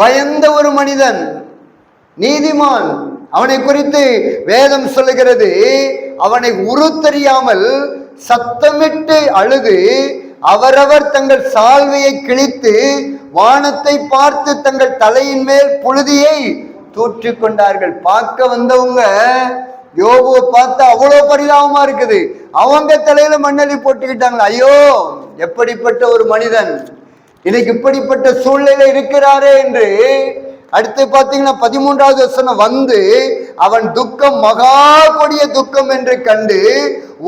பயந்த ஒரு மனிதன், நீதிமான். அவனை குறித்து வேதம் சொல்லுகிறது, அவனை உரு தெரியாமல் சத்தமிட்டு அழுது அவரவர் தங்கள் சால்வையை கிழித்து வானத்தை பார்த்து தங்கள் தலையின் மேல் புழுதியை தூற்றி கொண்டார்கள். பார்க்க வந்தவங்க யோபுவை பார்த்து அவ்வளவு பரிதாபமா இருக்குது. அவங்க தலையில மண்ணலி போட்டுக்கிட்டாங்க. ஐயோ, எப்படிப்பட்ட ஒரு மனிதன், இன்னைக்கு இப்படிப்பட்ட சூழ்நிலை இருக்கிறாரே என்று. அடுத்து பாத்தீங்கன்னா 13வது வசனம், அவன் துக்கம் மகா கொடிய துக்கம் என்று கண்டு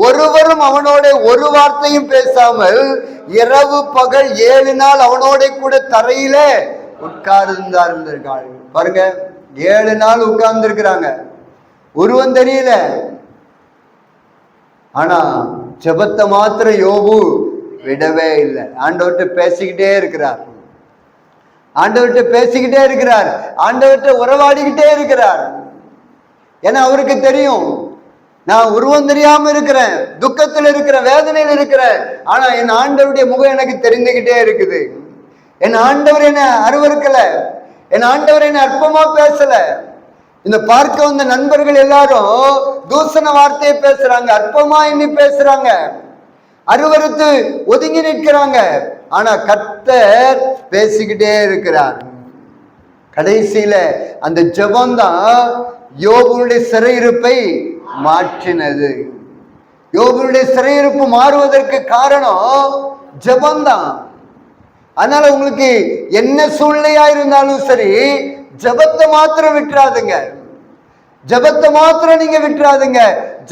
ஒருவரும் அவனோட ஒரு வார்த்தையும் பேசாமல் இரவு பகல் 7 நாள் அவனோட கூட தரையில உட்கார்ந்தார்கள். பாருங்க, 7 நாள் உட்கார்ந்து இருக்கிறாங்க, உருவம் தெரியல. ஆனா ஜெபத்தை மாத்திரம் யோபு விடவே இல்லை. ஆண்டவர்கிட்ட பேசிக்கிட்டே இருக்கிறார், ஆண்டவர்கிட்ட உறவாடிக்கிட்டே இருக்கிறார். ஏன்னா அவருக்கு தெரியும், நான் உருவம் தெரியாம இருக்கிறேன், துக்கத்தில் இருக்கிறேன், வேதனையில் இருக்கிறேன், ஆனா என் ஆண்டவருடைய முகம் எனக்கு தெரிந்துகிட்டே இருக்குது. என் ஆண்டவர் என்ன அருவருக்கல, என் ஆண்டவர் என்ன அற்பமா பேசல. இந்த பார்க்க வந்த நண்பர்கள் எல்லாரும் தூசண வார்த்தையை பேசுறாங்க, அற்பமா எண்ணி பேசுறாங்க, அருவருத்து ஒதுங்கி நிற்கிறாங்க. ஆனா கர்த்தர் பேசிக்கிட்டே இருக்கிறார். கடைசியில அந்த ஜெபம்தான் யோபுடைய சிறையிருப்பை மாற்றினது. யோபுடைய சிறையிருப்பு மாறுவதற்கு காரணம் ஜெபம்தான். அதனால உங்களுக்கு என்ன சூழ்நிலையா இருந்தாலும் சரி, ஜெபத்தை மாத்திரம் விட்டுறாதுங்க, ஜெபத்தை மாத்திரம் நீங்க விட்டுறாதுங்க.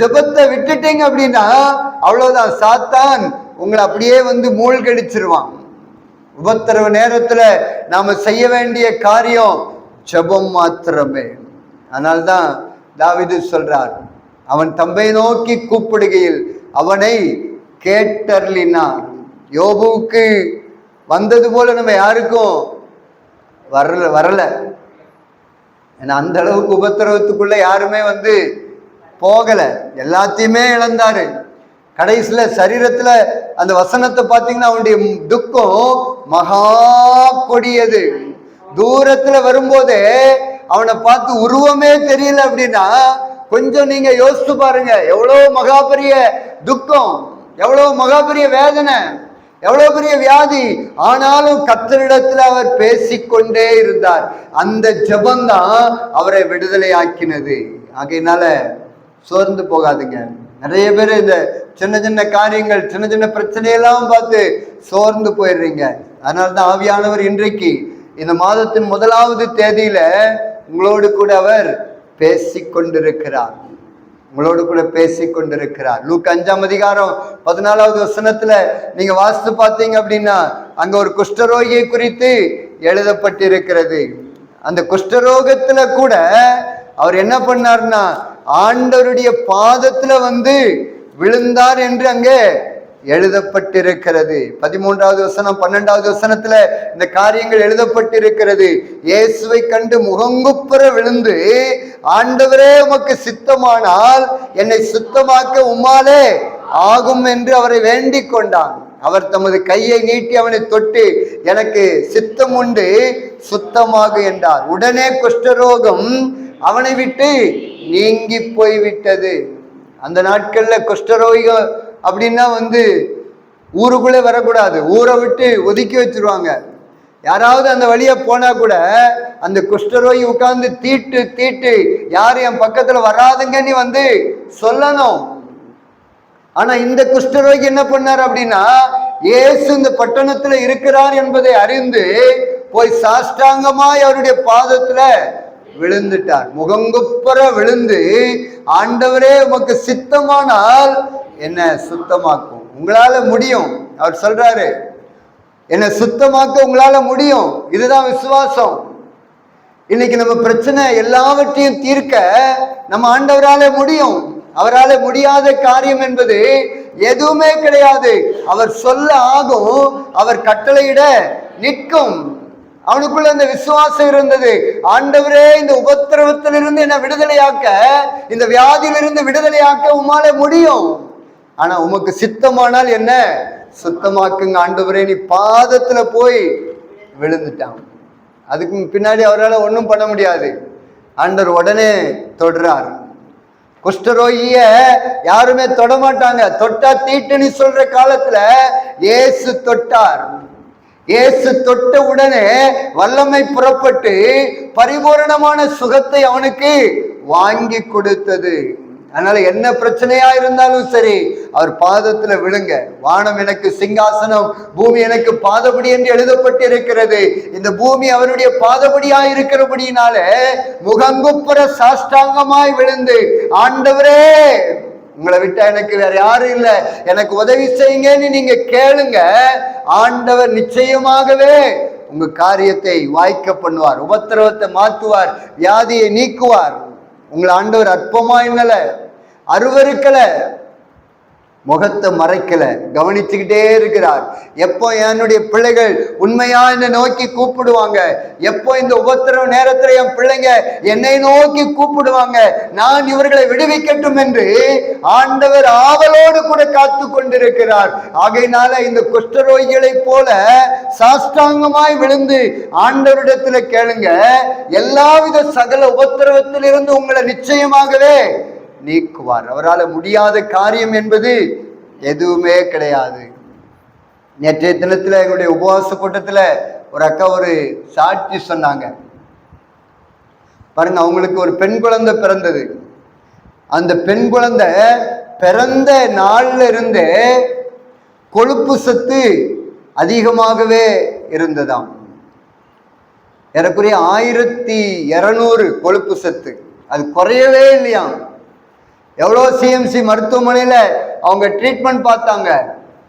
ஜெபத்தை விட்டுட்டீங்க அப்படின்னா அவ்வளவுதான், சாத்தான் உங்களை அப்படியே மூழ்கடிச்சிருவான். உபத்திரவ நேரத்துல நாம செய்ய வேண்டிய காரியம் ஜெபம் மாத்திரமே. அதனால்தான் தாவீது சொல்றார், அவன் தம்மை நோக்கி கூப்பிடுகையில் அவனை கேட்டருளினார். யோபுவுக்கு வந்தது போல நம்ம யாருக்கும் வரல. ஏன்னா அந்த அளவுக்கு உபத்திரவத்துக்குள்ள யாருமே போகல, எல்லாத்தையுமே இழந்தாரு. கடைசியில சரீரத்துல அந்த வசனத்தை பார்த்தீங்கன்னா அவனுடைய துக்கம் மகா கொடியது. தூரத்துல வரும்போதே அவனை பார்த்து உருவமே தெரியல அப்படின்னா கொஞ்சம் நீங்க யோசிச்சு பாருங்க, எவ்வளவு மகாபெரிய துக்கம், எவ்வளவு மகாபெரிய வேதனை, எவ்வளவு பெரிய வியாதி. ஆனாலும் கர்த்தரிடத்துல அவர் பேசிக்கொண்டே இருந்தார். அந்த ஜெபம்தான் அவரை விடுதலை ஆக்கினது. ஆகையினால சோர்ந்து போகாதுங்க. நிறைய பேர் இந்த சின்ன சின்ன காரியங்கள், சின்ன சின்ன பிரச்சனையெல்லாம் பார்த்து சோர்ந்து போயிடுறீங்க. அதனால்தான் ஆவியானவர் இன்றைக்கு இந்த மாதத்தின் 1வது தேதியில உங்களோடு கூட அவர் பேசிக்கொண்டிருக்கிறார். உங்களோடு கூட பேசி கொண்டிருக்கிறார். லூக்கா 5ஆம் அதிகாரம் 14வது வசனத்துல நீங்க வாசித்து பார்த்தீங்க அப்படின்னா அங்க ஒரு குஷ்டரோகியை குறித்து எழுதப்பட்டிருக்கிறது. அந்த குஷ்டரோகத்துல கூட அவர் என்ன பண்ணார்னா ஆண்டவருடைய பாதத்துல விழுந்தார் என்று அங்கே எழுதப்பட்டிருக்கிறது. 13வது வசனம் 12வது வசனத்துல இந்த காரியங்கள் எழுதப்பட்டிருக்கிறது. இயேசுவை கண்டு முகங்குப்புற விழுந்து, ஆண்டவரே உமக்கு சித்தமானால் என்னை சுத்தமாக்க உம்மாலே ஆகும் என்று அவரை வேண்டிக் கொண்டான். அவர் தமது கையை நீட்டி அவனை தொட்டு, எனக்கு சித்தம் உண்டு, சுத்தமாக என்றார். உடனே குஷ்டரோகம் அவனை விட்டு நீங்கி போய்விட்டது. அந்த நாட்கள்ல குஷ்டரோகிகள் அப்படின்னா ஊருக்குள்ளே வரக்கூடாது, ஊரை விட்டு ஒதுக்கி வச்சிருவாங்க. யாராவது அந்த வழியா போனா கூட அந்த குஷ்டரோகி உட்கார்ந்து தீட்டு தீட்டு யாரும் என் பக்கத்துல வராதுங்க நீ சொல்லணும். ஆனா இந்த குஷ்டரோகி என்ன பண்ணார் அப்படின்னா, இயேசு இந்த பட்டணத்துல இருக்கிறார் என்பதை அறிந்து போய் சாஷ்டாங்கமாய் அவருடைய பாதத்துல விழுந்துட்டார். முகங்குப்புற விழுந்து, ஆண்டவரே உமக்கு சித்தமானால் என்ன சுத்தமாக்கும், உங்களால முடியும். அவர் சொல்றாரு, என்ன சுத்தமாக்க உங்களால முடியும். இதுதான் விசுவாசம். இன்னைக்கு நம்ம பிரச்சனை எல்லாவற்றையும் தீர்க்க நம்ம ஆண்டவரால முடியும். அவரால் முடியாத காரியம் என்பது எதுவுமே கிடையாது. அவர் சொல்ல ஆகும், அவர் கட்டளையிட நிற்கும். அவனுக்குள்ள அந்த விசுவாசம் இருந்தது. ஆண்டவரே இந்த உபத்திரவத்திலிருந்து என்ன விடுதலையாக்க, இந்த வியாதியிலிருந்து விடுதலையாக்க உம்மால முடியும். ஆனா உமக்கு சித்தமானால் என்ன சுத்தமாக்குங்க ஆண்டவரே. நீ பாதத்துல போய் விழுந்துட்டான். அதுக்கு பின்னாடி அவரால் ஒன்றும் பண்ண முடியாது. ஆண்டவர் உடனே தொடுறார். குஷ்டரோகிய யாருமே தொட மாட்டாங்க. தொட்டா தீட்டுன்னு சொல்ற காலத்துல இயேசு தொட்டார். இயேசு தொட்ட உடனே வல்லமை புறப்பட்டு பரிபூரணமான சுகத்தை அவனுக்கு வாங்கி கொடுத்தது. அதனால என்ன பிரச்சனையா இருந்தாலும் சரி, அவர் பாதத்துல விழுங்க. வானம் எனக்கு சிங்காசனம், பூமி எனக்கு பாதபடி என்று எழுதப்பட்டு இருக்கிறது. இந்த பூமி அவருடைய பாதபடியா இருக்கிறபடினால முகங்குப்புற சாஷ்டாங்கமாய் விழுந்து, ஆண்டவரே உங்களை விட்டா எனக்கு வேற யாரும் இல்லை, எனக்கு உதவி செய்யுங்கன்னு நீங்க கேளுங்க. ஆண்டவர் நிச்சயமாகவே உங்க காரியத்தை வாய்க்க பண்ணுவார். உபத்திரவத்தை மாற்றுவார், வியாதியை நீக்குவார். உங்களை ஆண்டவர் அற்பமா என்னல அருவருக்கல, முகத்தை மறைக்கல, கவனிச்சுக்கிட்டே இருக்கிறார். எப்போ என்னுடைய பிள்ளைகள் உண்மையா என்னை நோக்கி கூப்பிடுவாங்க, எப்போ இந்த உபத்திரவ நேரத்துல என் பிள்ளைங்க என்னை நோக்கி கூப்பிடுவாங்க, நான் இவர்களை விடுவிக்கட்டும் என்று ஆண்டவர் ஆவலோடு கூட காத்து கொண்டிருக்கிறார். ஆகையினால இந்த குஷ்டரோகிகளை போல சாஷ்டாங்கமாய் விழுந்து ஆண்டவரிடத்துல கேளுங்க. எல்லாவித சகல உபத்திரவத்திலிருந்து உங்களை நிச்சயமாகவே நீக்குவார். அவரால் முடியாத காரியம் என்பது எதுவுமே கிடையாது. நேற்றைய தினத்துல எங்களுடைய உபவாச கூட்டத்துல ஒரு அக்கா ஒரு சாட்சி சொன்னாங்க. பாருங்க, அவங்களுக்கு ஒரு பெண் குழந்தை பிறந்தது. அந்த பெண் குழந்தை பிறந்த நாள்ல இருந்தே கொழுப்பு சத்து அதிகமாகவே இருந்ததாம். ஏறக்குறைய 1200 கொழுப்பு சத்து, அது குறையவே இல்லையாம். எவ்வளோ சிஎம்சி மருத்துவமனையில அவங்க ட்ரீட்மெண்ட் பார்த்தாங்க,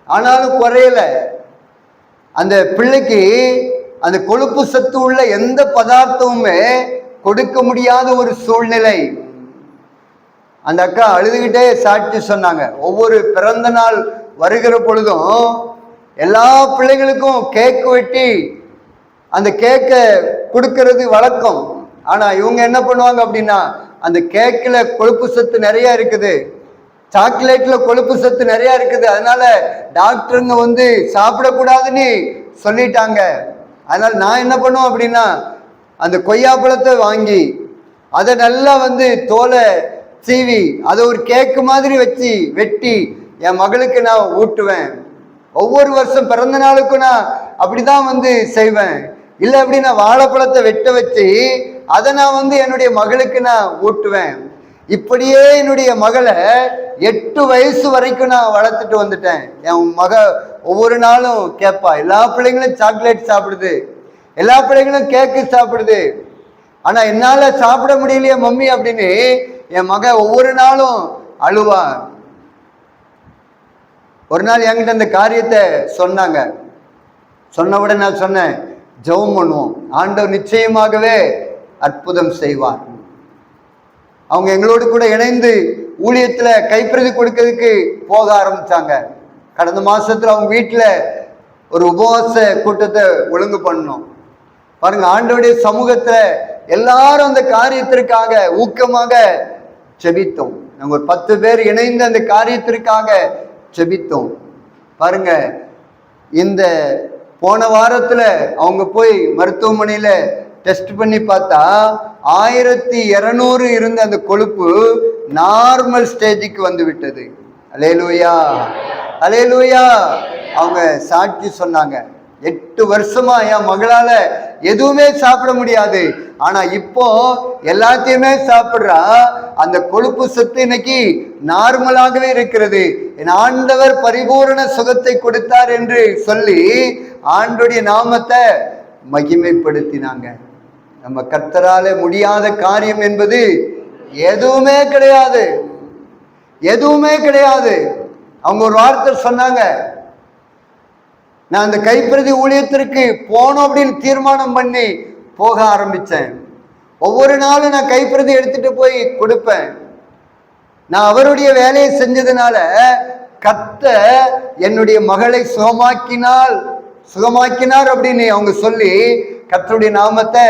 ஆனாலும் குறையல. அந்த பிள்ளைக்கு அந்த கொழுப்பு சத்து உள்ள எந்த பதார்த்தமுமே கொடுக்க முடியாத ஒரு சூழ்நிலை. அந்த அக்கா அழுதுகிட்டே சாட்சி சொன்னாங்க. ஒவ்வொரு பிறந்த நாள் வருகிற பொழுதும் எல்லா பிள்ளைங்களுக்கும் கேக்கு வெட்டி அந்த கேக்கை கொடுக்கறது வழக்கம். ஆனா இவங்க என்ன பண்ணுவாங்க அப்படின்னா, அந்த கேக்கில் கொழுப்பு சத்து நிறைய இருக்குது, சாக்லேட்ல கொழுப்பு சத்து நிறைய இருக்குது, அதனால டாக்டருங்க சாப்பிடக்கூடாதுன்னு சொல்லிட்டாங்க. அதனால நான் என்ன பண்ணுவோம் அப்படின்னா, அந்த கொய்யாப்பழத்தை வாங்கி அதை நல்லா தோலை சீவி அதை ஒரு கேக்கு மாதிரி வச்சு வெட்டி என் மகளுக்கு நான் ஊட்டுவேன். ஒவ்வொரு வருஷம் பிறந்த நாளுக்கும் நான் அப்படிதான் செய்வேன். இல்லை அப்படின்னா வாழைப்பழத்தை வெட்ட வச்சு அதை நான் என்னுடைய மகளுக்கு நான் ஊட்டுவேன். இப்படியே என்னுடைய மகளை 8 வயசு வரைக்கும் நான் வளர்த்துட்டு வந்துட்டேன். என் மக ஒவ்வொரு நாளும் கேட்பா, எல்லா பிள்ளைங்களும் சாக்லேட் சாப்பிடுது, எல்லா பிள்ளைங்களும் கேக்கு சாப்பிடுது, ஆனா என்னால சாப்பிட முடியலையே மம்மி அப்படின்னு என் மக ஒவ்வொரு நாளும் அழுவான். ஒரு நாள் என்கிட்ட அந்த காரியத்தை சொன்னாங்க. சொன்ன உடனே நான் சொன்னேன், ஜெபம் பண்ணுவோம், ஆண்டவர் நிச்சயமாகவே அற்புதம் செய்வார். அவங்க எங்களோடு கூட இணைந்து ஊழியத்துல கைப்பிரதி கொடுக்கிறதுக்கு போக ஆரம்பிச்சாங்க. கடந்த மாசத்துல அவங்க வீட்டுல ஒரு உபவாச கூட்டத்தை ஒழுங்கு பண்ணோம். பாருங்க, ஆண்டவருடைய சமூகத்துல எல்லாரும் அந்த காரியத்திற்காக ஊக்கமாக ஜெபித்தோம். நாங்க ஒரு 10 பேர் இணைந்து அந்த காரியத்திற்காக ஜெபித்தோம். பாருங்க, இந்த போன வாரத்துல அவங்க போய் மருத்துவமனையில டெஸ்ட் பண்ணி பார்த்தா 1200 இருந்த அந்த கொழுப்பு நார்மல் ஸ்டேஜுக்கு வந்து விட்டது. அல்லேலூயா, அல்லேலூயா. அவங்க சாட்சி சொன்னாங்க, 8 வருஷமா என் மகளால எதுவுமே சாப்பிட முடியாது, ஆனா இப்போ எல்லாத்தையுமே சாப்பிடுறா. அந்த கொழுப்பு சத்து இன்னைக்கு நார்மலாகவே இருக்கிறது. என் ஆண்டவர் பரிபூரண சுகத்தை கொடுத்தார் என்று சொல்லி ஆண்டவருடைய நாமத்தை மகிமைப்படுத்தினாங்க. நம்ம கர்த்தரால முடியாத காரியம் என்பது எதுவுமே கிடையாது, எதுவுமே கிடையாது. அவங்க ஒரு வார்த்தை சொன்னாங்க, நான் அந்த கைப்பிரதி ஊழியத்திற்கு போனோம் அப்படின்னு தீர்மானம் பண்ணி போக ஆரம்பிச்சேன். ஒவ்வொரு நாளும் நான் கைப்பிரதி எடுத்துட்டு போய் கொடுப்பேன். நான் அவருடைய வேலையை செஞ்சதுனால கர்த்தர் என்னுடைய மகளை சுகமாக்கினார் அப்படின்னு அவங்க சொல்லி கர்த்தருடைய நாமத்தை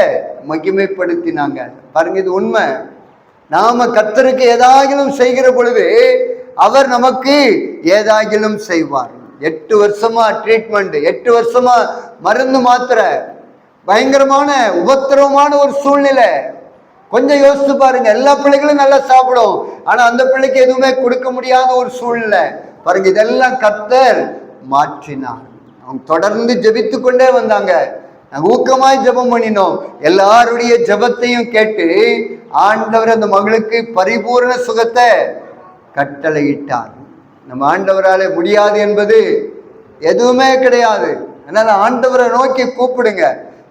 மகிமைப்படுத்தினாங்க. பாருங்க, இது உண்மை. நாம கர்த்தருக்கு ஏதாகிலும் செய்கிற பொழுது அவர் நமக்கு ஏதாகிலும் செய்வார். 8 வருஷமா ட்ரீட்மெண்ட், 8 வருஷமா மருந்து மாத்திரை, பயங்கரமான உபத்திரவமான ஒரு சூழ்நிலை. கொஞ்சம் யோசித்து பாருங்க, எல்லா பிள்ளைகளும் நல்லா சாப்பிடும், ஆனா அந்த பிள்ளைக்கு எதுவுமே கொடுக்க முடியாத ஒரு சூழ்நிலை. பாருங்க, இதெல்லாம் கர்த்தர் மாற்றினார். அவங்க தொடர்ந்து ஜெபித்து கொண்டே வந்தாங்க. நாங்கள் ஊக்கமாய் ஜெபம் பண்ணினோம். எல்லாருடைய ஜெபத்தையும் கேட்டு ஆண்டவர் அந்த மகளுக்கு பரிபூர்ண சுகத்தை கட்டளையிட்டார். நம்ம ஆண்டவராலே முடியாது என்பது எதுவுமே கிடையாது. அதனால ஆண்டவரை நோக்கி கூப்பிடுங்க,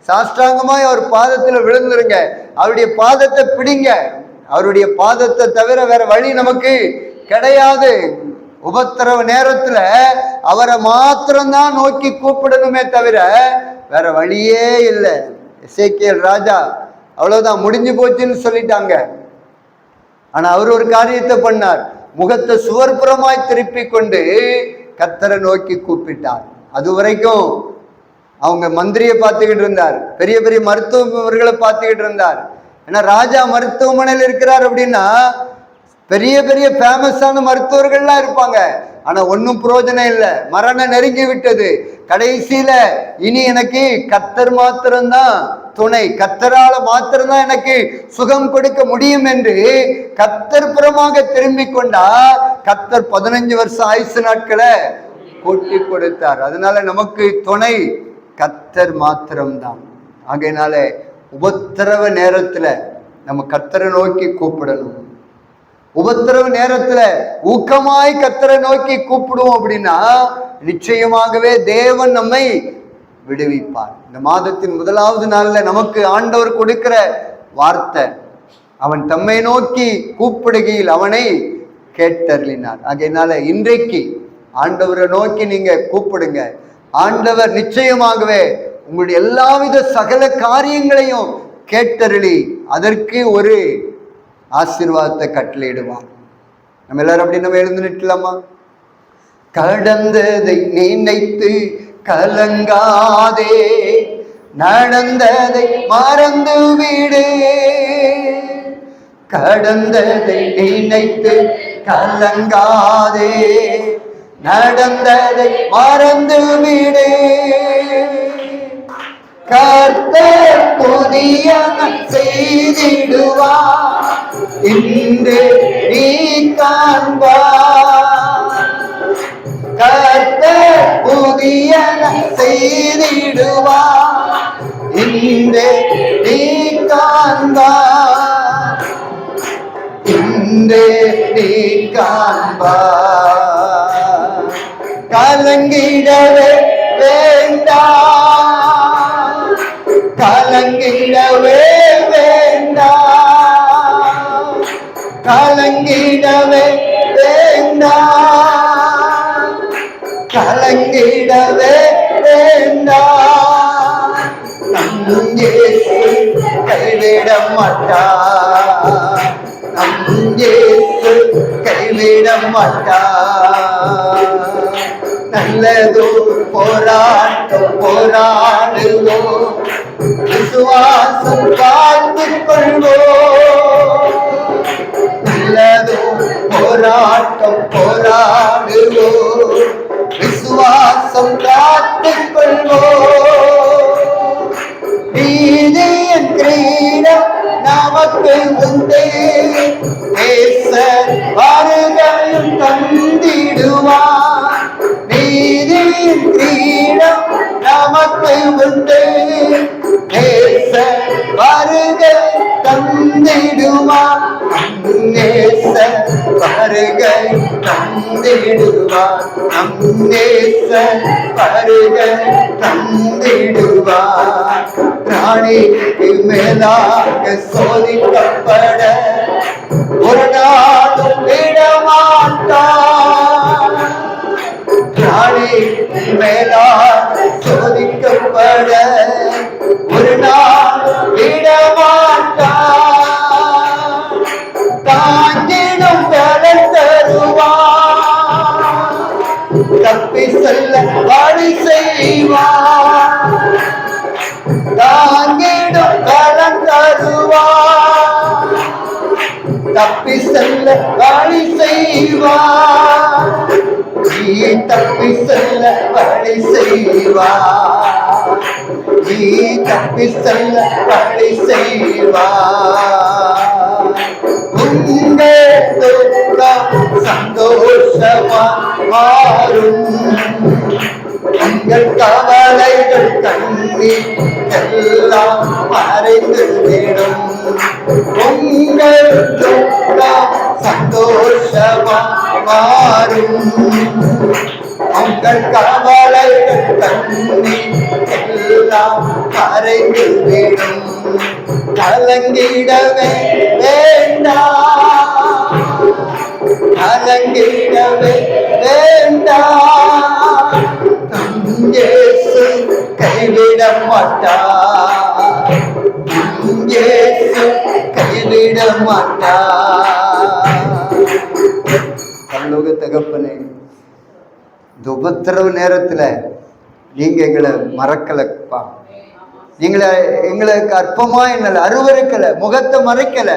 சாஷ்டாங்கமாய் அவர் பாதத்துல விழுந்துருங்க, அவருடைய பாதத்தை பிடிங்க. அவருடைய பாதத்தை தவிர வேற வழி நமக்கு கிடையாது. உபத்திரவ நேரத்துல அவரை மாத்திரம்தான் நோக்கி கூப்பிடணுமே தவிர வேற வழியே இல்லை. எசேக்கியேல் ராஜா அவ்வளவுதான், முடிஞ்சு போச்சுன்னு சொல்லிட்டாங்க. ஆனா அவர் ஒரு காரியத்தை பண்ணார், முகத்தை சுவர்புறமாய் திருப்பி கொண்டு கர்த்தரை நோக்கி கூப்பிட்டார். அது வரைக்கும் அவங்க மந்திரியை பார்த்துக்கிட்டு இருந்தார், பெரிய பெரிய மருத்துவர்களை பார்த்துக்கிட்டு இருந்தார். ஏன்னா ராஜா மருத்துவமனையில் இருக்கிறார் அப்படின்னா பெரிய பெரிய ஃபேமஸான மருத்துவர்கள்லாம் இருப்பாங்க, ஆனா ஒன்னும் பிரயோஜனம் இல்லை. மரணம் நெருங்கி விட்டது. கடைசியில இனி எனக்கு கர்த்தர் மாத்திரம்தான் துணை, கர்த்தரால மாத்திரம்தான் எனக்கு சுகம் கொடுக்க முடியும் என்று கர்த்தர் புறமாக திரும்பி கொண்டார். கர்த்தர் 15 வருஷம் ஆயுசு நாட்களை கூட்டி கொடுத்தார். அதனால நமக்கு துணை கர்த்தர் மாத்திரம்தான். ஆகையினால உபத்திரவ நேரத்துல நம்ம கர்த்தரை நோக்கி கூப்பிடணும். உபத்திரவ நேரத்துல ஊக்கமாய் கர்த்தரை நோக்கி கூப்பிடுவோம் அப்படின்னா நிச்சயமாகவே தேவன் நம்மை விடுவிப்பார். இந்த மாதத்தின் 1வது நாள்ல நமக்கு ஆண்டவர் கொடுக்கிற வார்த்தை, அவன் தம்மை நோக்கி கூப்பிடுகையில் அவனை கேட்டருளினார். ஆகையினால இன்றைக்கு ஆண்டவரை நோக்கி நீங்க கூப்பிடுங்க. ஆண்டவர் நிச்சயமாகவே உங்களுடைய எல்லாவித சகல காரியங்களையும் கேட்டருளி அதற்கு ஒரு ஆசீர்வாதத்தை கட்டளையிடுவான். நம்ம எல்லாரும் அப்படி நம்ம எழுந்து நிற்கலாமா? கடந்ததை நினைத்து கலங்காதே, நடந்ததை மறந்து விடு. கடந்ததை நினைத்து கலங்காதே, நடந்ததை மறந்து விடு. கர்த்தர் புதிய செய்திடுவார், இன்று நீ காண்பார். கர்த்தர் புதிய செய்திடுவார், இன்று நீ காண்பார். இன்று நீ காண்பார். கலங்கிடவே வேண்டாம், கலங்கிடவே வேண்டாம். கலங்கிடவே வேண்டாம், கலங்கிடவே வேண்டாம். நம் இயேசு கைவிட மாட்டார், நம் இயேசு கைவிட மாட்டார். நல்லதோ போராட்டம் போராடுவோம், விசுவாசம் காத்துக் கொள்வோம். நல்லதோ போராட்டம் போராடுவோம், விசுவாசம் காத்துக் கொள்வோம். நீதியின் கிரீடம் நமக்கு உண்டு, நேசர் வருகையும் தந்திடுவார். நீதியின் கிரீடம் நமக்கு உண்டு, நேசர் வருகை தந்திடுவார். நேசர் வருகை தந்திடுவார், நம் நேசர் வருகை தந்திடுவார். ராணிக்கு மேலாக சோதிக்கப்பட ஒரு நாளும் விடமாட்டார். ராணிக்கு மேலாக சோதிக்கப்பட ஒரு நாளும் விடமாட்டார். தாங்கிடும் பலன் தருவார், தப்பி செல்ல வழி செய்வார். தாங்கிடும் பலன் தருவார், தப்பி செல்ல வழி செய்வார். நீ தப்பி செல்ல வழி செய்வார், நீ தப்பி செல்ல வழி செய்வார். உங்கள் துக்கம் சந்தோஷமா மாறும், உங்கள் கவலைகள் கண்ணீர் எல்லாம் மறைந்து விடும். உங்கள் துக்கம் சந்தோஷமா மாறும், உங்கள் கவலைகள் கண்ணீர் எல்லாம் மறைந்து விடும். கலங்கிடவே வேண்டாம், கலங்கிடவே வேண்டாம். நம் இயேசு கைவிட மாட்டார், நம் இயேசு கைவிட மாட்டார். பரலோக தகப்பனே, இந்த உபத்திரவு நேரத்துல நீங்க எங்களை மறக்கலப்பா, நீங்களை எங்களுக்கு அற்பமா எங்களை அருவருக்கல, முகத்தை மறைக்கல.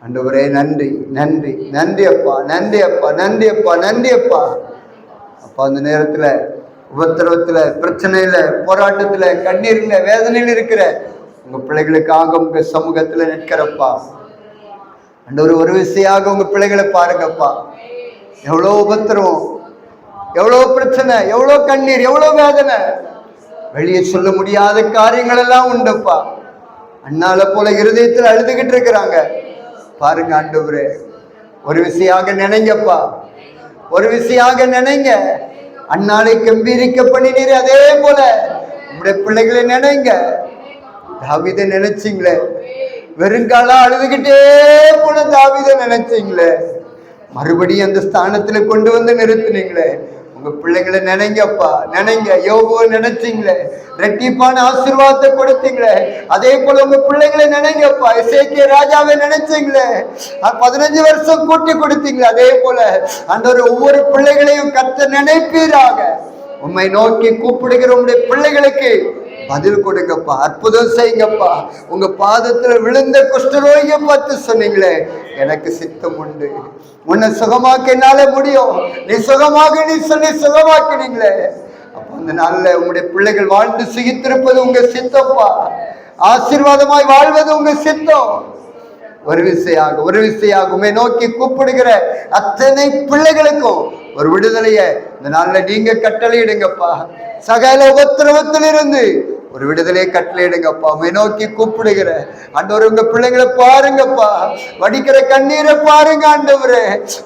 ஆண்டவரே நன்றி நன்றி நன்றி அப்பா, நன்றி அப்பா, நன்றி அப்பா, நன்றி அப்பா. அப்பா அந்த நேரத்துல உபத்திரவத்துல, பிரச்சனையில, போராட்டத்துல, கண்ணீர்ல, வேதனையில் இருக்கிற உங்க பிள்ளைகளுக்காக உங்க சமூகத்துல நிற்கிறப்பா. ஆண்டவர் ஒரு விசையாக உங்க பிள்ளைகளை பாருங்கப்பா. எவ்வளோ உபத்திரவம், எவ்வளோ பிரச்சனை, எவ்வளோ கண்ணீர், எவ்வளோ வேதனை, வெளியே சொல்ல முடியாத காரியங்கள் எல்லாம் உண்டுப்பா. அண்ணால போல இருதயத்தில் அழுதுகிட்டு இருக்கிறாங்க பாருங்க. ஆண்டவரே ஒரு விசையாக நினைங்கப்பா, ஒரு விசையாக நினைங்க. அண்ணாலை கம்பீரிக்க பண்ணினீர், அதே போல உங்களுடைய பிள்ளைகளை நினைங்க. தாவீதை நினைச்சிங்களே, வெறுங்காலா அழுதுகிட்டே போன தாவீதை நினைச்சிங்களே, மறுபடியும் அந்த ஸ்தானத்துல கொண்டு வந்து நிறுத்தினீங்களே. உங்க பிள்ளைங்களை நினைங்கப்பா, நினைங்க. யோபுவை நினைச்சீங்களே, ரெட்டிப்பான ஆசீர்வாதத்தை கொடுத்தீங்களே, அதே போல உங்க பிள்ளைகளை நினைங்கப்பா. எசேக்கியா ராஜாவை நினைச்சீங்களே, 15 வருஷம் கூட்டி கொடுத்தீங்களே, அதே போல அந்த ஒவ்வொரு பிள்ளைகளையும் கர்த்தர் நினைப்பீராக. உம்மை நோக்கி கூப்பிடுகிற உங்களுடைய பிள்ளைகளுக்கு பதில் கொடுங்கப்பா, அற்புதம் செய்யுங்கப்பா. உங்க பாதத்துல விழுந்த குஷ்டரோகிய பார்த்து சொன்னீங்களே, எனக்கு சித்தம் உண்டு, உன்னை சுகமாக்க என்னால முடியும், நீ சுகமாக நீ சொல்லி சுகமாக்கினீங்களே. அப்ப அந்த நாள்ல உங்களுடைய பிள்ளைகள் வாழ்ந்து சிகித்திருப்பது உங்க சித்தப்பா, ஆசீர்வாதமாய் வாழ்வது உங்க சித்தம். ஒரு விசையாக உம்மை நோக்கி கூப்பிடுகிற அத்தனை பிள்ளைகளுக்கும் ஒரு விடுதலைய இந்த நாள்ல நீங்க கட்டளையிடுங்கப்பா. சகல உபத்திரவத்திலிருந்து ஒரு விடுதலையை கட்டளையிடுங்கப்பா. உம்மை நோக்கி கூப்பிடுகிற ஆண்டவர் உங்க பிள்ளைங்களை பாருங்கப்பா, வடிக்கிற கண்ணீரை பாருங்க ஆண்டவரே.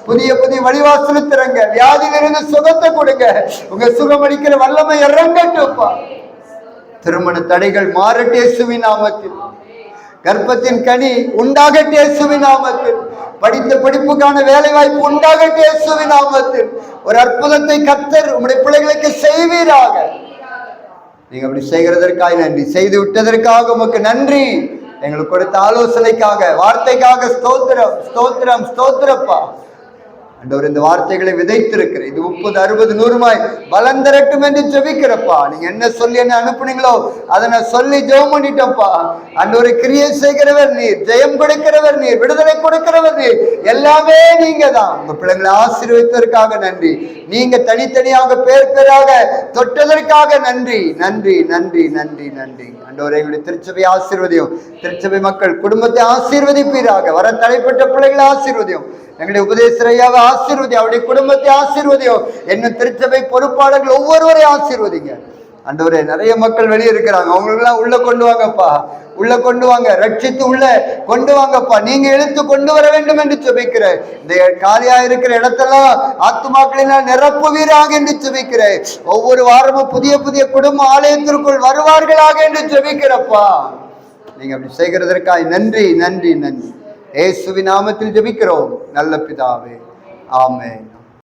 புதிய புதிய வழிவாசல திறங்க, வியாதியிலிருந்து சுகத்தை கொடுங்க. உங்க சுகம் அளிக்கிற வல்லமை இறங்கட்டும்ப்பா. திருமண தடைகள் மாறட்டே இயேசுவின் நாமத்தில். கர்ப்பத்தின் கனி உண்டாகட்டும் இயேசுவின் நாமத்தில். படித்த படிப்புக்கான வேலை வாய்ப்பு உண்டாகட்டும் இயேசுவின் நாமத்தில். ஒரு அற்புதத்தை கர்த்தர் உம்முடைய பிள்ளைகளுக்கு செய்வீராக. நீங்க அப்படி செய்கிறதற்காக நன்றி, செய்து விட்டதற்காக உமக்கு நன்றி. எங்களுக்கு கொடுத்த ஆலோசனைக்காக, வார்த்தைக்காக ஸ்தோத்திரம், ஸ்தோத்திரம், ஸ்தோத்திரப்பா. ஆண்டவர் இந்த வார்த்தைகளை விதைத்திருக்கிற இது 30, 60, 100 பலன் தரட்டும் என்று ஜெபிக்கிறப்பா. நீங்க என்ன சொல்லி என்ன அனுப்புனீங்களோ அதை நான் சொல்லி ஜெபம் பண்ணிட்டப்பா. ஆண்டவரை கிரியை செய்கிறவர் நீர், ஜெயம் கொடுக்கிறவர் நீர், விடுதலை கொடுக்கிறவர் நீர், எல்லாமே நீங்க தான். உங்க பிள்ளைங்களை ஆசீர்வதித்ததற்காக நன்றி. நீங்க தனித்தனியாக பேர் பேராக தொட்டதற்காக நன்றி, நன்றி, நன்றி, நன்றி, நன்றி. ஆண்டவரை எங்களுடைய திருச்சபை ஆசீர்வதியும். திருச்சபை மக்கள் குடும்பத்தை ஆசீர்வதிப்பீராக. வர தலைப்பட்ட பிள்ளைகளை ஆசீர்வதியும். எங்களுடைய உபதேசரையாவை ஆசீர்வதி, அவருடைய குடும்பத்தை ஆசீர்வதியும். என்ன திருச்சபை பொறுப்பாளர்கள் ஒவ்வொருவரையும் ஆசீர்வதிங்க. ஆண்டவரே, நிறைய மக்கள் வெளியே இருக்கிறாங்க, அவங்களுக்கெல்லாம் உள்ள கொண்டு வாங்கப்பா, உள்ள கொண்டு வாங்க, ரட்சித்து உள்ள கொண்டு வாங்கப்பா. நீங்க இழுத்து கொண்டு வர வேண்டும் என்று ஜெபிக்கிறேன். இந்த காலியா இருக்கிற இடத்தெல்லாம் ஆத்துமாக்களினால் நிரப்புவீராக என்று ஜெபிக்கிறேன். ஒவ்வொரு வாரமும் புதிய புதிய குடும்ப ஆலயத்திற்குள் வருவார்களாக என்று ஜெபிக்கிறப்பா. நீங்க அப்படி செய்கிறதற்காக நன்றி, நன்றி, நன்றி. இயேசுவின் நாமத்தில் ஜெபிக்கிறோம் நல்ல பிதாவே, ஆமென்.